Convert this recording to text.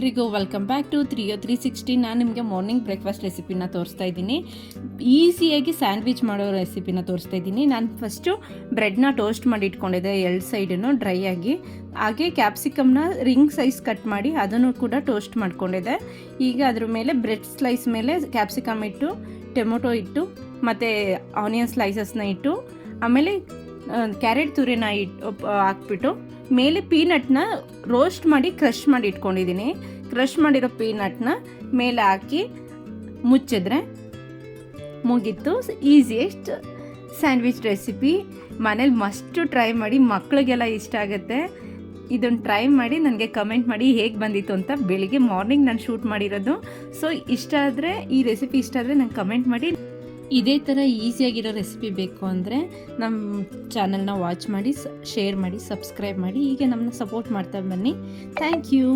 ಎಲ್ರಿಗೂ welcome back to 360. ನಾನು ನಿಮಗೆ ಮಾರ್ನಿಂಗ್ ಬ್ರೇಕ್ಫಾಸ್ಟ್ ರೆಸಿಪಿನ ತೋರಿಸ್ತಾ ಇದ್ದೀನಿ. ಈಸಿಯಾಗಿ ಸ್ಯಾಂಡ್ವಿಚ್ ಮಾಡೋ ರೆಸಿಪಿನ ತೋರಿಸ್ತಾ ಇದ್ದೀನಿ. ನಾನು ಫಸ್ಟು ಬ್ರೆಡ್ನ ಟೋಸ್ಟ್ ಮಾಡಿ ಇಟ್ಕೊಂಡಿದ್ದೆ, 2 ಸೈಡನ್ನು ಡ್ರೈ ಆಗಿ. ಹಾಗೆ ಕ್ಯಾಪ್ಸಿಕಮ್ನ ರಿಂಗ್ ಸೈಜ್ ಕಟ್ ಮಾಡಿ ಅದನ್ನು ಕೂಡ ಟೋಸ್ಟ್ ಮಾಡ್ಕೊಂಡಿದ್ದೆ. ಈಗ ಅದ್ರ ಮೇಲೆ ಬ್ರೆಡ್ ಸ್ಲೈಸ್ ಮೇಲೆ ಕ್ಯಾಪ್ಸಿಕಮ್ ಇಟ್ಟು, ಟೊಮೊಟೊ ಇಟ್ಟು, ಮತ್ತು ಆನಿಯನ್ ಸ್ಲೈಸಸ್ನ ಇಟ್ಟು, ಆಮೇಲೆ ಕ್ಯಾರೆಟ್ ತುರಿನ ಹಾಕ್ಬಿಟ್ಟು ಮೇಲೆ ಪೀನಟ್ನ ರೋಸ್ಟ್ ಮಾಡಿ ಕ್ರಷ್ ಮಾಡಿ ಇಟ್ಕೊಂಡಿದ್ದೀನಿ. ಕ್ರಷ್ ಮಾಡಿರೋ ಪೀನಟ್ನ ಮೇಲೆ ಹಾಕಿ ಮುಚ್ಚಿದ್ರೆ ಮುಗೀತು. Easiest sandwich recipe. ಮನೇಲಿ ಮಸ್ಟು ಟ್ರೈ ಮಾಡಿ, ಮಕ್ಕಳಿಗೆಲ್ಲ ಇಷ್ಟ ಆಗುತ್ತೆ. ಇದನ್ನು ಟ್ರೈ ಮಾಡಿ ನನಗೆ ಕಮೆಂಟ್ ಮಾಡಿ ಹೇಗೆ ಬಂದಿತ್ತು ಅಂತ. ಬೆಳಿಗ್ಗೆ ಮಾರ್ನಿಂಗ್ ನಾನು ಶೂಟ್ ಮಾಡಿರೋದು. ಸೊ ಇಷ್ಟ ಆದರೆ, ಈ ರೆಸಿಪಿ ಇಷ್ಟ ಆದರೆ ನಂಗೆ ಕಮೆಂಟ್ ಮಾಡಿ. ಇದೇ ಥರ ಈಸಿಯಾಗಿರೋ ರೆಸಿಪಿ ಬೇಕು ಅಂದರೆ ನಮ್ಮ ಚಾನಲ್ನ ವಾಚ್ ಮಾಡಿ, ಶೇರ್ ಮಾಡಿ, ಸಬ್ಸ್ಕ್ರೈಬ್ ಮಾಡಿ. ಹೀಗೆ ನಮ್ಮನ್ನ ಸಪೋರ್ಟ್ ಮಾಡ್ತಾ ಬನ್ನಿ. Thank you.